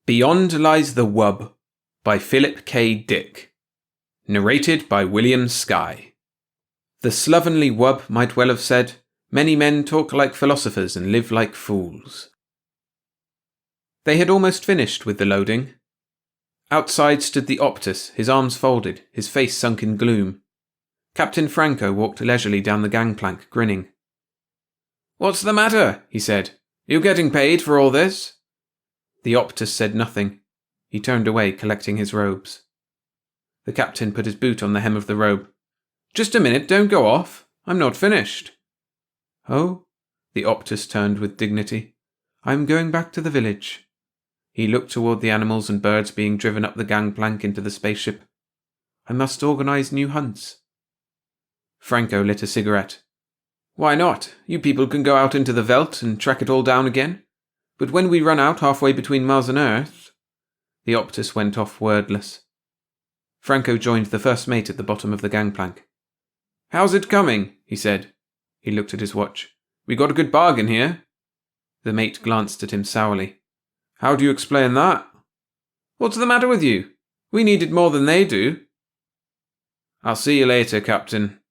Beyond Lies the Wub by Philip K. Dick. Narrated by William Skye. The slovenly wub might well have said, "Many men talk like philosophers and live like fools." They had almost finished with the loading. Outside stood the Optus, his arms folded, his face sunk in gloom. Captain Franco walked leisurely down the gangplank, grinning. "What's the matter?" he said. "You getting paid for all this?" The Optus said nothing. He turned away, collecting his robes. The captain put his boot on the hem of the robe. "Just a minute, don't go off. I'm not finished." "Oh?" The Optus turned with dignity. "I'm going back to the village." He looked toward the animals and birds being driven up the gangplank into the spaceship. "I must organize new hunts." Franco lit a cigarette. "Why not? You people can go out into the veldt and track it all down again. But when we run out halfway between Mars and Earth..." The Optus went off wordless. Franco joined the first mate at the bottom of the gangplank. "How's it coming?" he said. He looked at his watch. "We got a good bargain here." The mate glanced at him sourly. "How do you explain that?" "What's the matter with you? We need it more than they do." "I'll see you later, Captain."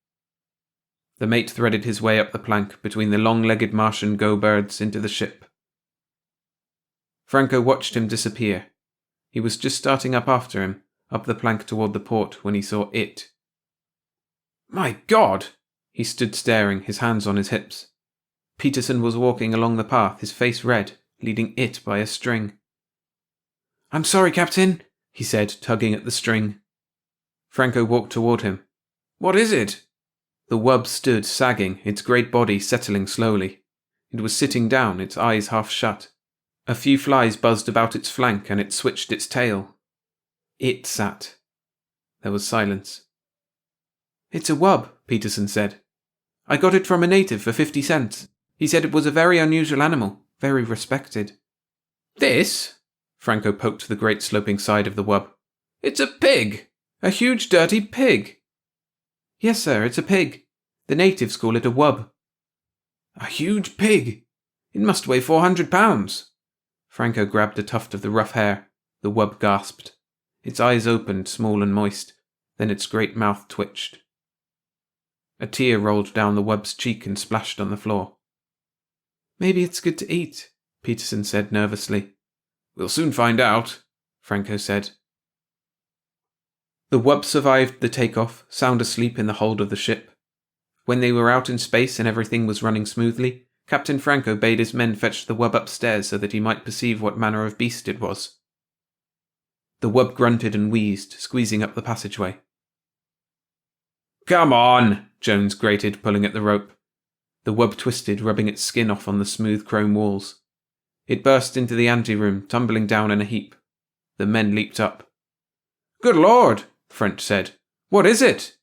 The mate threaded his way up the plank between the long-legged Martian go-birds into the ship. Franco watched him disappear. He was just starting up after him, up the plank toward the port, when he saw it. "My God!" He stood staring, his hands on his hips. Peterson was walking along the path, his face red, leading it by a string. "I'm sorry, Captain," he said, tugging at the string. Franco walked toward him. "What is it?" The wub stood, sagging, its great body settling slowly. It was sitting down, its eyes half shut. A few flies buzzed about its flank and it switched its tail. It sat. There was silence. "It's a wub," Peterson said. "I got it from a native for 50 cents. He said it was a very unusual animal, very respected." "This?" Franco poked the great sloping side of the wub. "It's a pig! A huge dirty pig!" "Yes, sir, it's a pig. The natives call it a wub." "A huge pig! It must weigh 400 pounds. Franco grabbed a tuft of the rough hair. The wub gasped. Its eyes opened, small and moist. Then its great mouth twitched. A tear rolled down the wub's cheek and splashed on the floor. "Maybe it's good to eat," Peterson said nervously. "We'll soon find out," Franco said. The wub survived the takeoff, sound asleep in the hold of the ship. When they were out in space and everything was running smoothly, Captain Franco bade his men fetch the wub upstairs so that he might perceive what manner of beast it was. The wub grunted and wheezed, squeezing up the passageway. "Come on," Jones grated, pulling at the rope. The wub twisted, rubbing its skin off on the smooth chrome walls. It burst into the anteroom, tumbling down in a heap. The men leaped up. "Good Lord," French said. "What is it?"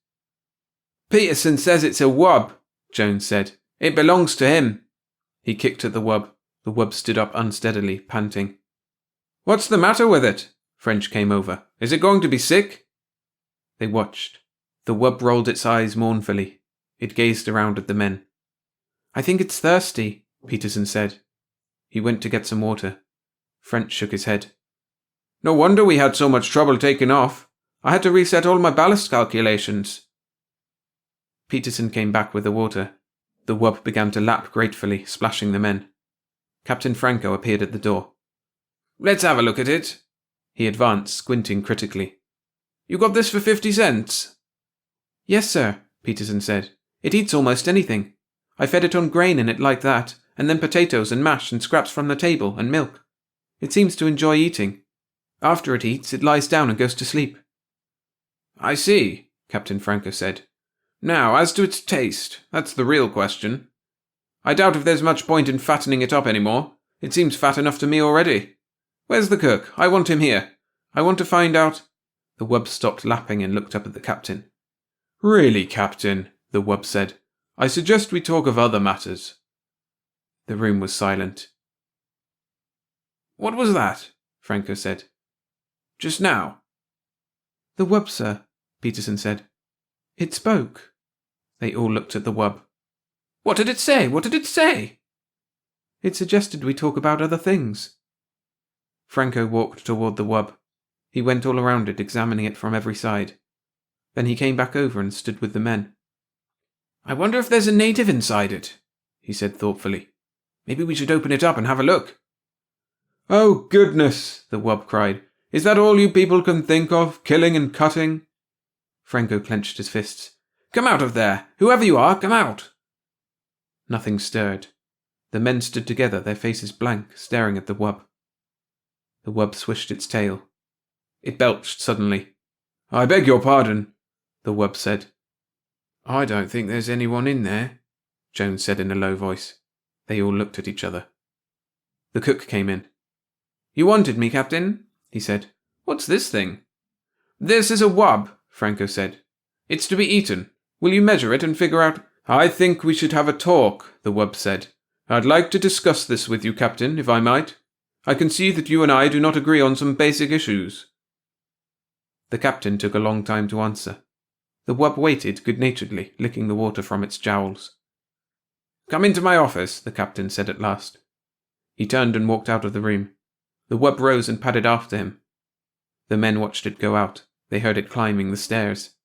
"Peterson says it's a wub," Jones said. "It belongs to him." He kicked at the wub. The wub stood up unsteadily, panting. "What's the matter with it?" French came over. "Is it going to be sick?" They watched. The wub rolled its eyes mournfully. It gazed around at the men. "I think it's thirsty," Peterson said. He went to get some water. French shook his head. "No wonder we had so much trouble taking off. I had to reset all my ballast calculations." Peterson came back with the water. The wub began to lap gratefully, splashing the men. Captain Franco appeared at the door. "Let's have a look at it." He advanced, squinting critically. "You got this for 50 cents?" "Yes, sir," Peterson said. "It eats almost anything. I fed it on grain and it liked that, and then potatoes and mash and scraps from the table and milk. It seems to enjoy eating. After it eats, it lies down and goes to sleep." "I see," Captain Franco said. "Now, as to its taste, that's the real question. I doubt if there's much point in fattening it up anymore. It seems fat enough to me already. Where's the cook? I want him here. I want to find out..." The wub stopped lapping and looked up at the captain. "Really, Captain," the wub said, "I suggest we talk of other matters." The room was silent. "What was that?" Franco said. "Just now?" "The wub, sir," Peterson said. "It spoke." They all looked at the wub. "What did it say? What did it say?" "It suggested we talk about other things." Franco walked toward the wub. He went all around it, examining it from every side. Then he came back over and stood with the men. "I wonder if there's a native inside it," he said thoughtfully. "Maybe we should open it up and have a look." "Oh, goodness," the wub cried. "Is that all you people can think of, killing and cutting?" Franco clenched his fists. "Come out of there! Whoever you are, come out!" Nothing stirred. The men stood together, their faces blank, staring at the wub. The wub swished its tail. It belched suddenly. "I beg your pardon," the wub said. "I don't think there's anyone in there," Jones said in a low voice. They all looked at each other. The cook came in. "You wanted me, Captain?" he said. "What's this thing?" "This is a wub," Franco said. "It's to be eaten. Will you measure it and figure out—" "I think we should have a talk," the wub said. "I'd like to discuss this with you, Captain, if I might. I can see that you and I do not agree on some basic issues." The captain took a long time to answer. The wub waited good-naturedly, licking the water from its jowls. "Come into my office," the captain said at last. He turned and walked out of the room. The wub rose and padded after him. The men watched it go out. They heard it climbing the stairs.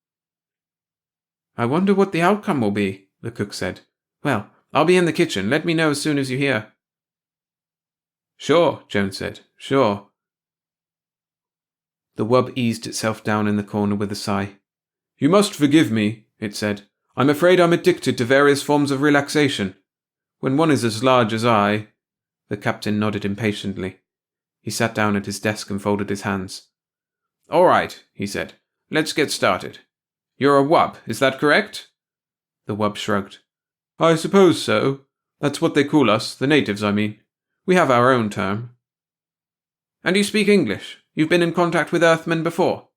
"I wonder what the outcome will be," the cook said. "Well, I'll be in the kitchen. Let me know as soon as you hear." "Sure," Jones said. "Sure." The wub eased itself down in the corner with a sigh. "You must forgive me," it said. "I'm afraid I'm addicted to various forms of relaxation. When one is as large as I—" The captain nodded impatiently. He sat down at his desk and folded his hands. "All right," he said. "Let's get started. You're a wub, is that correct?" The wub shrugged. "I suppose so. That's what they call us, the natives, I mean. We have our own term." "And you speak English? You've been in contact with Earthmen before?"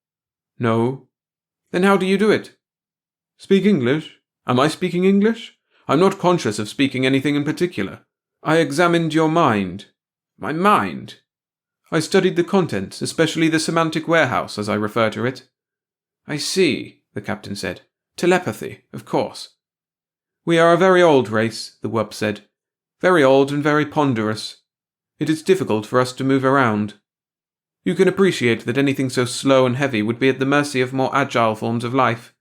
"No." "Then how do you do it?" "Speak English? Am I speaking English? I'm not conscious of speaking anything in particular. I examined your mind." "My mind?" "I studied the contents, especially the semantic warehouse, as I refer to it." "I see," the captain said. "Telepathy, of course." "We are a very old race," the wub said. "Very old and very ponderous. It is difficult for us to move around. You can appreciate that anything so slow and heavy would be at the mercy of more agile forms of life.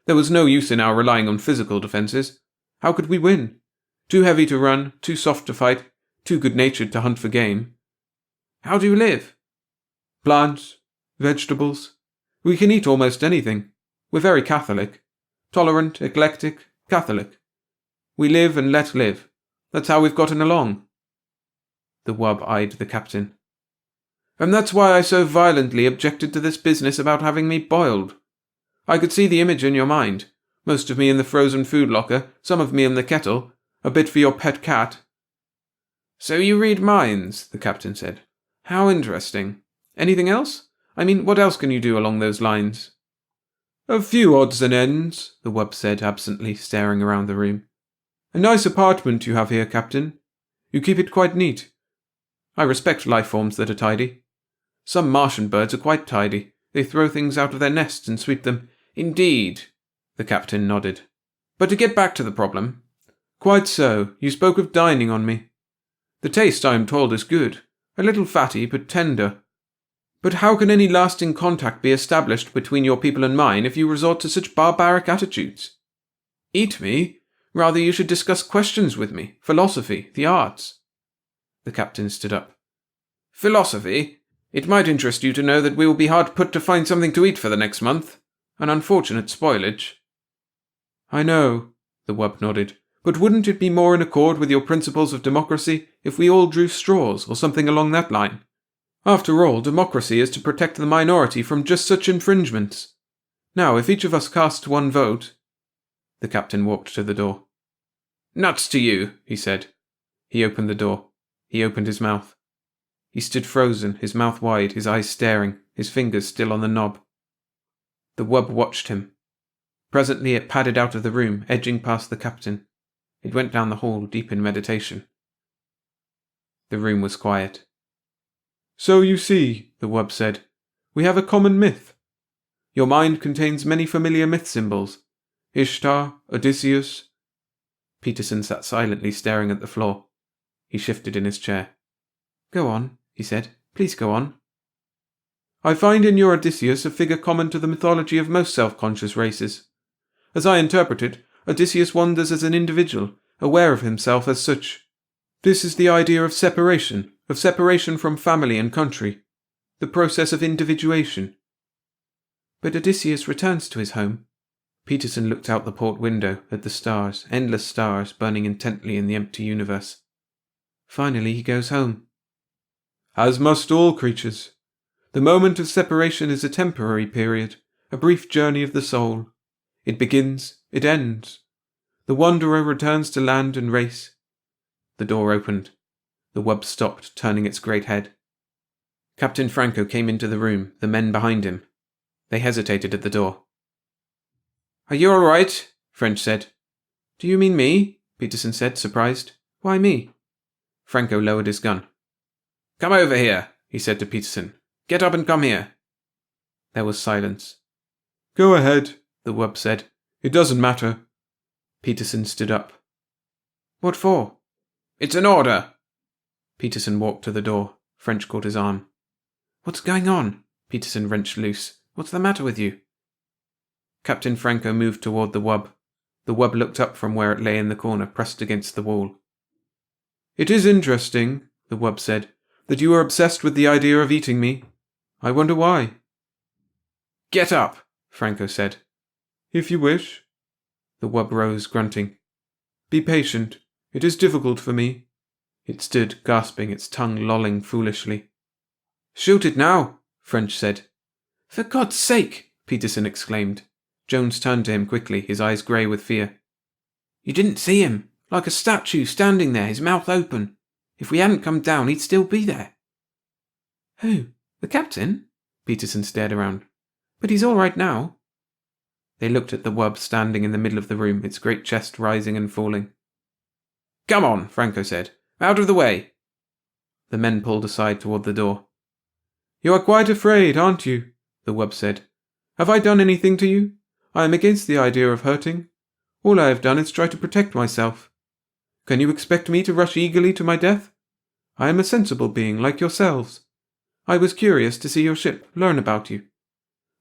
There was no use in our relying on physical defenses. How could we win? Too heavy to run, too soft to fight, too good-natured to hunt for game. How do you live?" "Plants, vegetables. We can eat almost anything. We're very Catholic. Tolerant, eclectic, Catholic. We live and let live. That's how we've gotten along." The wub eyed the captain. "And that's why I so violently objected to this business about having me boiled. I could see the image in your mind. Most of me in the frozen food locker, some of me in the kettle, a bit for your pet cat." "So you read minds," the captain said. "How interesting. Anything else? I mean, what else can you do along those lines?" "A few odds and ends," the wub said absently, staring around the room. "A nice apartment you have here, Captain. You keep it quite neat. I respect life forms that are tidy. Some Martian birds are quite tidy. They throw things out of their nests and sweep them." "Indeed," the captain nodded. "But to get back to the problem." "Quite so. You spoke of dining on me. The taste, I am told, is good. A little fatty, but tender. But how can any lasting contact be established between your people and mine if you resort to such barbaric attitudes? Eat me? Rather you should discuss questions with me, philosophy, the arts." The captain stood up. "Philosophy? It might interest you to know that we will be hard put to find something to eat for the next month. An unfortunate spoilage." "I know," the wub nodded. "But wouldn't it be more in accord with your principles of democracy if we all drew straws or something along that line? After all, democracy is to protect the minority from just such infringements. Now, if each of us casts one vote—" The captain walked to the door. "Nuts to you," he said. He opened the door. He opened his mouth. He stood frozen, his mouth wide, his eyes staring, his fingers still on the knob. The wub watched him. Presently it padded out of the room, edging past the captain. It went down the hall, deep in meditation. The room was quiet. "So you see," the wub said, "we have a common myth. Your mind contains many familiar myth symbols. Ishtar, Odysseus." Peterson sat silently staring at the floor. He shifted in his chair. "Go on," he said. Please go on. I find in your Odysseus a figure common to the mythology of most self-conscious races. As I interpret it, Odysseus wanders as an individual, aware of himself as such. This is the idea of separation from family and country, the process of individuation. But Odysseus returns to his home. Peterson looked out the port window at the stars, endless stars burning intently in the empty universe. Finally he goes home. As must all creatures. The moment of separation is a temporary period, a brief journey of the soul. It begins, it ends. The wanderer returns to land and race. The door opened. The wub stopped, turning its great head. Captain Franco came into the room, the men behind him. They hesitated at the door. Are you all right? French said. Do you mean me? Peterson said, surprised. Why me? Franco lowered his gun. Come over here, he said to Peterson. Get up and come here. There was silence. Go ahead, the wub said. It doesn't matter. Peterson stood up. What for? It's an order. Peterson walked to the door. French caught his arm. What's going on? Peterson wrenched loose. What's the matter with you? Captain Franco moved toward the wub. The wub looked up from where it lay in the corner, pressed against the wall. It is interesting, the wub said, that you are obsessed with the idea of eating me. I wonder why. Get up, Franco said. If you wish. The wub rose, grunting. Be patient. It is difficult for me. It stood, gasping, its tongue lolling foolishly. Shoot it now, French said. For God's sake, Peterson exclaimed. Jones turned to him quickly, his eyes grey with fear. You didn't see him, like a statue standing there, his mouth open. If we hadn't come down, he'd still be there. Who? The captain? Peterson stared around. But he's all right now. They looked at the wub standing in the middle of the room, its great chest rising and falling. Come on, Franco said. Out of the way. The men pulled aside toward the door. You are quite afraid, aren't you? The wub said. Have I done anything to you? I am against the idea of hurting. All I have done is try to protect myself. Can you expect me to rush eagerly to my death? I am a sensible being like yourselves. I was curious to see your ship, learn about you.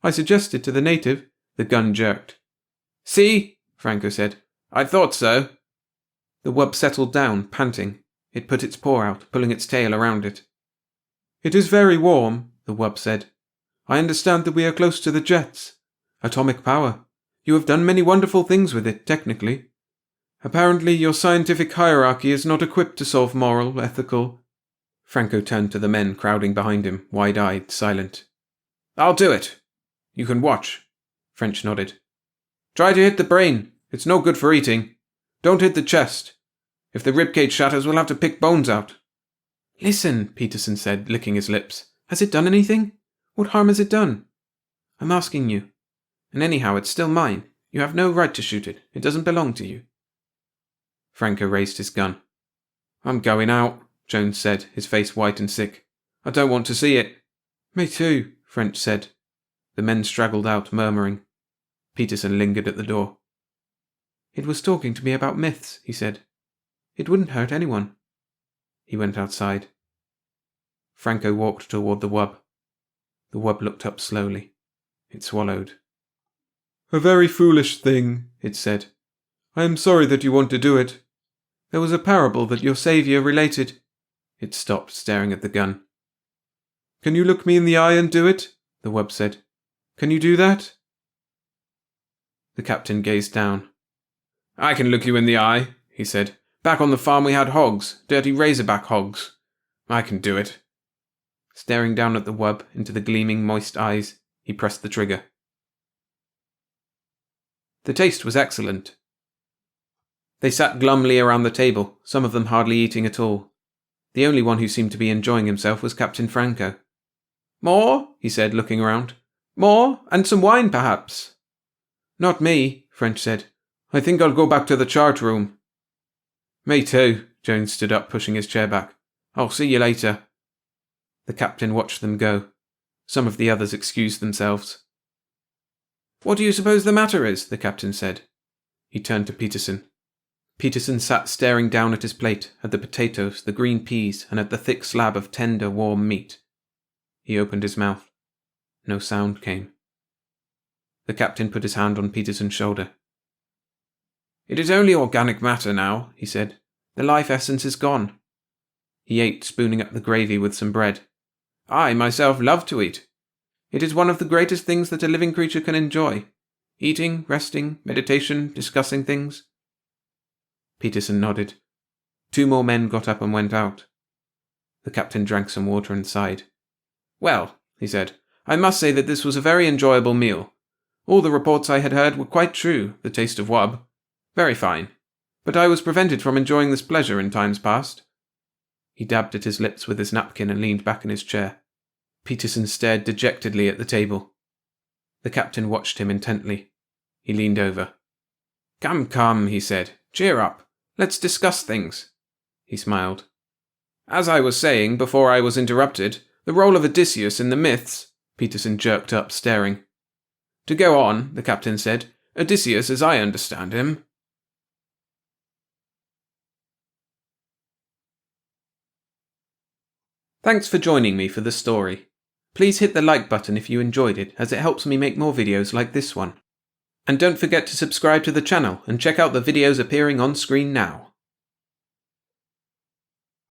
I suggested to the native. The gun jerked. See, Franco said. I thought so. The wub settled down, panting. It put its paw out, pulling its tail around it. It is very warm, the wub said. I understand that we are close to the jets. Atomic power. You have done many wonderful things with it, technically. Apparently your scientific hierarchy is not equipped to solve moral, ethical... Franco turned to the men crowding behind him, wide-eyed, silent. I'll do it. You can watch. French nodded. Try to hit the brain. It's no good for eating. Don't hit the chest. If the ribcage shatters, we'll have to pick bones out. Listen, Peterson said, licking his lips. Has it done anything? What harm has it done? I'm asking you. And anyhow, it's still mine. You have no right to shoot it. It doesn't belong to you. Franco raised his gun. I'm going out, Jones said, his face white and sick. I don't want to see it. Me too, French said. The men straggled out, murmuring. Peterson lingered at the door. It was talking to me about myths, he said. It wouldn't hurt anyone. He went outside. Franco walked toward the wub. The wub looked up slowly. It swallowed. A very foolish thing, it said. I am sorry that you want to do it. There was a parable that your saviour related. It stopped, staring at the gun. Can you look me in the eye and do it? The wub said. Can you do that? The captain gazed down. I can look you in the eye, he said. Back on the farm we had hogs, dirty razorback hogs. I can do it. Staring down at the wub, into the gleaming, moist eyes, he pressed the trigger. The taste was excellent. They sat glumly around the table, some of them hardly eating at all. The only one who seemed to be enjoying himself was Captain Franco. More? He said, looking around. More? And some wine, perhaps? Not me, French said. I think I'll go back to the chart room. Me too, Jones stood up, pushing his chair back. I'll see you later. The captain watched them go. Some of the others excused themselves. What do you suppose the matter is? The captain said. He turned to Peterson. Peterson sat staring down at his plate, at the potatoes, the green peas, and at the thick slab of tender, warm meat. He opened his mouth. No sound came. The captain put his hand on Peterson's shoulder. "It is only organic matter now," he said. "The life essence is gone." He ate, spooning up the gravy with some bread. "I, myself, love to eat. It is one of the greatest things that a living creature can enjoy. Eating, resting, meditation, discussing things." Peterson nodded. 2 more men got up and went out. The captain drank some water and sighed. "Well," he said, "I must say that this was a very enjoyable meal. All the reports I had heard were quite true, the taste of wub. Very fine. But I was prevented from enjoying this pleasure in times past." He dabbed at his lips with his napkin and leaned back in his chair. Peterson stared dejectedly at the table. The captain watched him intently. He leaned over. "Come, come," he said. "Cheer up. Let's discuss things." He smiled. "As I was saying before I was interrupted, the role of Odysseus in the myths—" Peterson jerked up, staring. "To go on," the captain said, "Odysseus, as I understand him—" Thanks for joining me for the story. Please hit the like button if you enjoyed it, as it helps me make more videos like this one. And don't forget to subscribe to the channel and check out the videos appearing on screen now.